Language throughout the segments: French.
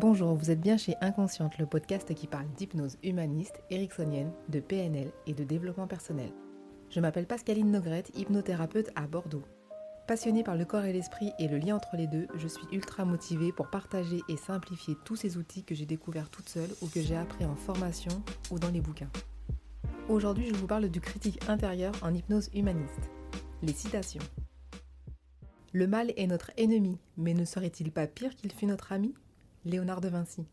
Bonjour, vous êtes bien chez Inconsciente, le podcast qui parle d'hypnose humaniste, ericksonienne, de PNL et de développement personnel. Je m'appelle Pascaline Nogrette, hypnothérapeute à Bordeaux. Passionnée par le corps et l'esprit et le lien entre les deux, je suis ultra motivée pour partager et simplifier tous ces outils que j'ai découverts toute seule ou que j'ai appris en formation ou dans les bouquins. Aujourd'hui, je vous parle du critique intérieur en hypnose humaniste. Les citations. Le mal est notre ennemi, mais ne serait-il pas pire qu'il fût notre ami ? Léonard de Vinci.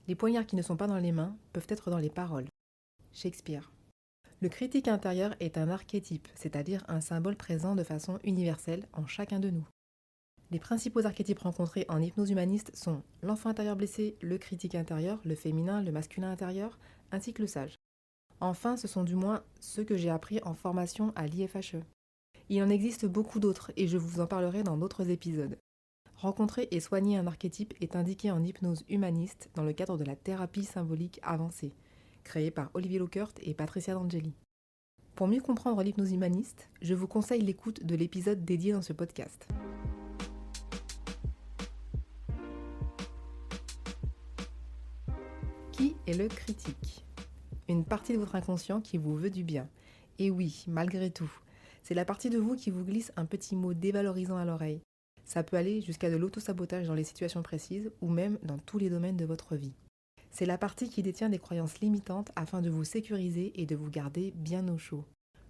Les poignards qui ne sont pas dans les mains peuvent être dans les paroles. Shakespeare. Le critique intérieur est un archétype, c'est-à-dire un symbole présent de façon universelle en chacun de nous. Les principaux archétypes rencontrés en hypnose humaniste sont l'enfant intérieur blessé, le critique intérieur, le féminin, le masculin intérieur, ainsi que le sage. Enfin, ce sont du moins ceux que j'ai appris en formation à l'IFHE. Il en existe beaucoup d'autres et je vous en parlerai dans d'autres épisodes. Rencontrer et soigner un archétype est indiqué en hypnose humaniste dans le cadre de la thérapie symbolique avancée, créée par Olivier Lockert et Patricia D'Angeli. Pour mieux comprendre l'hypnose humaniste, je vous conseille l'écoute de l'épisode dédié dans ce podcast. Qui est le critique ? Une partie de votre inconscient qui vous veut du bien. Et oui, malgré tout, c'est la partie de vous qui vous glisse un petit mot dévalorisant à l'oreille. Ça peut aller jusqu'à de l'auto-sabotage dans les situations précises ou même dans tous les domaines de votre vie. C'est la partie qui détient des croyances limitantes afin de vous sécuriser et de vous garder bien au chaud.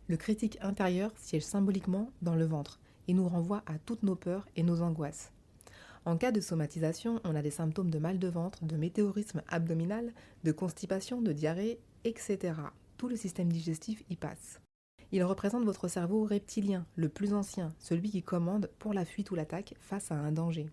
Le critique intérieur siège symboliquement dans le ventre et nous renvoie à toutes nos peurs et nos angoisses. En cas de somatisation, on a des symptômes de mal de ventre, de météorisme abdominal, de constipation, de diarrhée, etc. Tout le système digestif y passe. Il représente votre cerveau reptilien, le plus ancien, celui qui commande pour la fuite ou l'attaque face à un danger.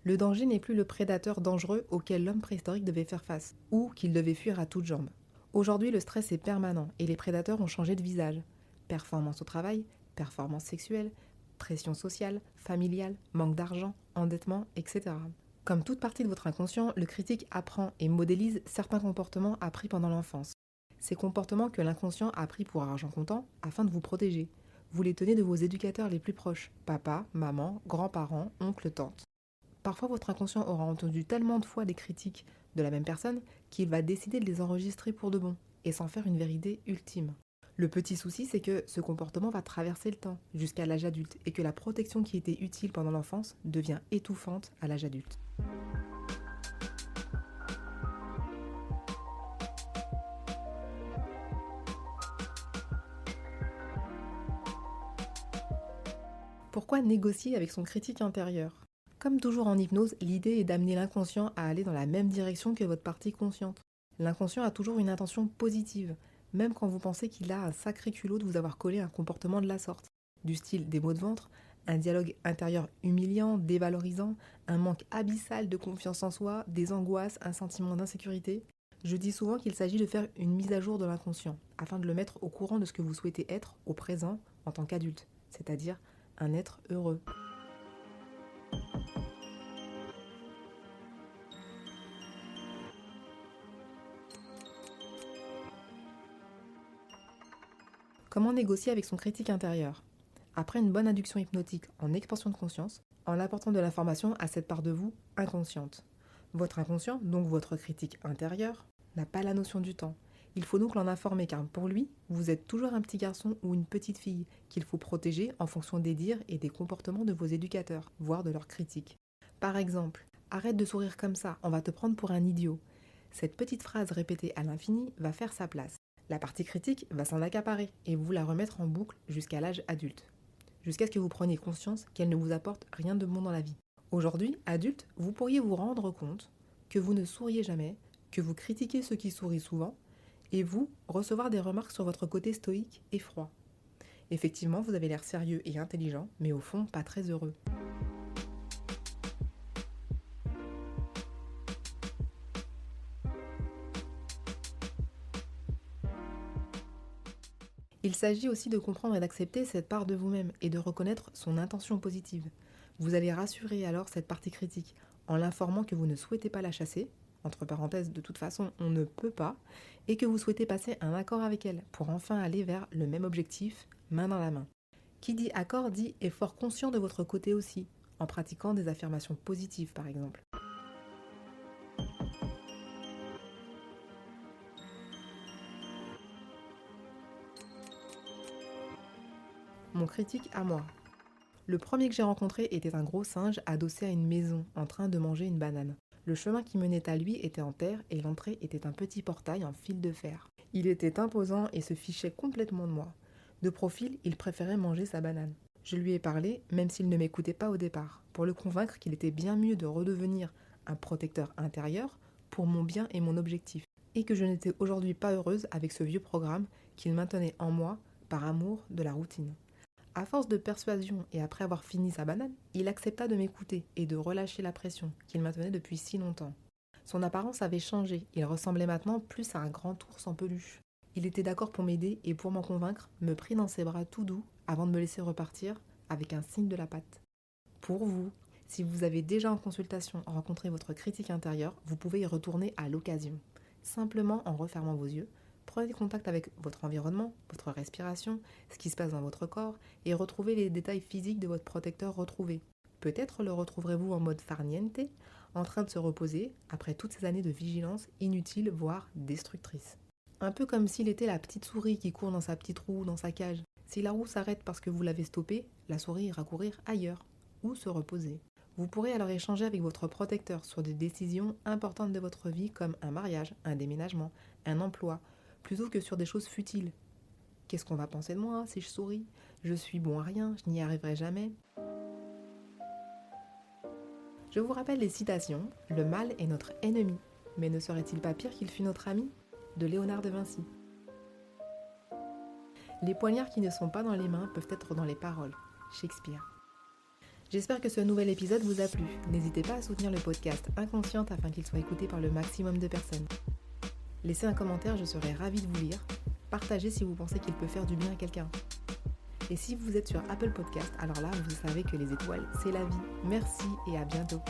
Le danger n'est plus le prédateur dangereux auquel l'homme préhistorique devait faire face, ou qu'il devait fuir à toutes jambes. Aujourd'hui, le stress est permanent et les prédateurs ont changé de visage. Performance au travail, performance sexuelle, pression sociale, familiale, manque d'argent, endettement, etc. Comme toute partie de votre inconscient, le critique apprend et modélise certains comportements appris pendant l'enfance. Ces comportements que l'inconscient a pris pour argent comptant afin de vous protéger. Vous les tenez de vos éducateurs les plus proches, papa, maman, grands-parents, oncles, tantes. Parfois votre inconscient aura entendu tellement de fois des critiques de la même personne qu'il va décider de les enregistrer pour de bon et s'en faire une vérité ultime. Le petit souci, c'est que ce comportement va traverser le temps jusqu'à l'âge adulte et que la protection qui était utile pendant l'enfance devient étouffante à l'âge adulte. Pourquoi négocier avec son critique intérieur ? Comme toujours en hypnose, l'idée est d'amener l'inconscient à aller dans la même direction que votre partie consciente. L'inconscient a toujours une intention positive, même quand vous pensez qu'il a un sacré culot de vous avoir collé un comportement de la sorte. Du style des maux de ventre, un dialogue intérieur humiliant, dévalorisant, un manque abyssal de confiance en soi, des angoisses, un sentiment d'insécurité. Je dis souvent qu'il s'agit de faire une mise à jour de l'inconscient, afin de le mettre au courant de ce que vous souhaitez être au présent en tant qu'adulte, c'est-à-dire un être heureux. Comment négocier avec son critique intérieur ? Après une bonne induction hypnotique en expansion de conscience, en apportant de l'information à cette part de vous inconsciente. Votre inconscient, donc votre critique intérieur, n'a pas la notion du temps. Il faut donc l'en informer car pour lui, vous êtes toujours un petit garçon ou une petite fille qu'il faut protéger en fonction des dires et des comportements de vos éducateurs, voire de leurs critiques. Par exemple, arrête de sourire comme ça, on va te prendre pour un idiot. Cette petite phrase répétée à l'infini va faire sa place. La partie critique va s'en accaparer et vous la remettre en boucle jusqu'à l'âge adulte. Jusqu'à ce que vous preniez conscience qu'elle ne vous apporte rien de bon dans la vie. Aujourd'hui, adulte, vous pourriez vous rendre compte que vous ne souriez jamais, que vous critiquez ceux qui sourient souvent, et vous recevoir des remarques sur votre côté stoïque et froid. Effectivement, vous avez l'air sérieux et intelligent, mais au fond, pas très heureux. Il s'agit aussi de comprendre et d'accepter cette part de vous-même et de reconnaître son intention positive. Vous allez rassurer alors cette partie critique en l'informant que vous ne souhaitez pas la chasser, entre parenthèses, de toute façon on ne peut pas, et que vous souhaitez passer un accord avec elle pour enfin aller vers le même objectif, main dans la main. Qui dit accord dit effort conscient de votre côté aussi, en pratiquant des affirmations positives par exemple. Mon critique à moi. Le premier que j'ai rencontré était un gros singe adossé à une maison, en train de manger une banane. Le chemin qui menait à lui était en terre et l'entrée était un petit portail en fil de fer. Il était imposant et se fichait complètement de moi. De profil, il préférait manger sa banane. Je lui ai parlé, même s'il ne m'écoutait pas au départ, pour le convaincre qu'il était bien mieux de redevenir un protecteur intérieur pour mon bien et mon objectif, et que je n'étais aujourd'hui pas heureuse avec ce vieux programme qu'il maintenait en moi par amour de la routine. À force de persuasion et après avoir fini sa banane, il accepta de m'écouter et de relâcher la pression qu'il maintenait depuis si longtemps. Son apparence avait changé, il ressemblait maintenant plus à un grand ours en peluche. Il était d'accord pour m'aider et pour m'en convaincre, me prit dans ses bras tout doux avant de me laisser repartir avec un signe de la patte. Pour vous, si vous avez déjà en consultation rencontré votre critique intérieure, vous pouvez y retourner à l'occasion. Simplement en refermant vos yeux, prenez contact avec votre environnement, votre respiration, ce qui se passe dans votre corps et retrouvez les détails physiques de votre protecteur retrouvé. Peut-être le retrouverez-vous en mode farniente, en train de se reposer après toutes ces années de vigilance inutile voire destructrice. Un peu comme s'il était la petite souris qui court dans sa petite roue, dans sa cage. Si la roue s'arrête parce que vous l'avez stoppée, la souris ira courir ailleurs ou se reposer. Vous pourrez alors échanger avec votre protecteur sur des décisions importantes de votre vie comme un mariage, un déménagement, un emploi, plutôt que sur des choses futiles. Qu'est-ce qu'on va penser de moi si je souris ? Je suis bon à rien, je n'y arriverai jamais. Je vous rappelle les citations. Le mal est notre ennemi, mais ne serait-il pas pire qu'il fût notre ami ? De Léonard de Vinci. Les poignards qui ne sont pas dans les mains peuvent être dans les paroles. Shakespeare. J'espère que ce nouvel épisode vous a plu. N'hésitez pas à soutenir le podcast Inconsciente afin qu'il soit écouté par le maximum de personnes. Laissez un commentaire, je serai ravie de vous lire. Partagez si vous pensez qu'il peut faire du bien à quelqu'un. Et si vous êtes sur Apple Podcast, alors là, vous savez que les étoiles, c'est la vie. Merci et à bientôt.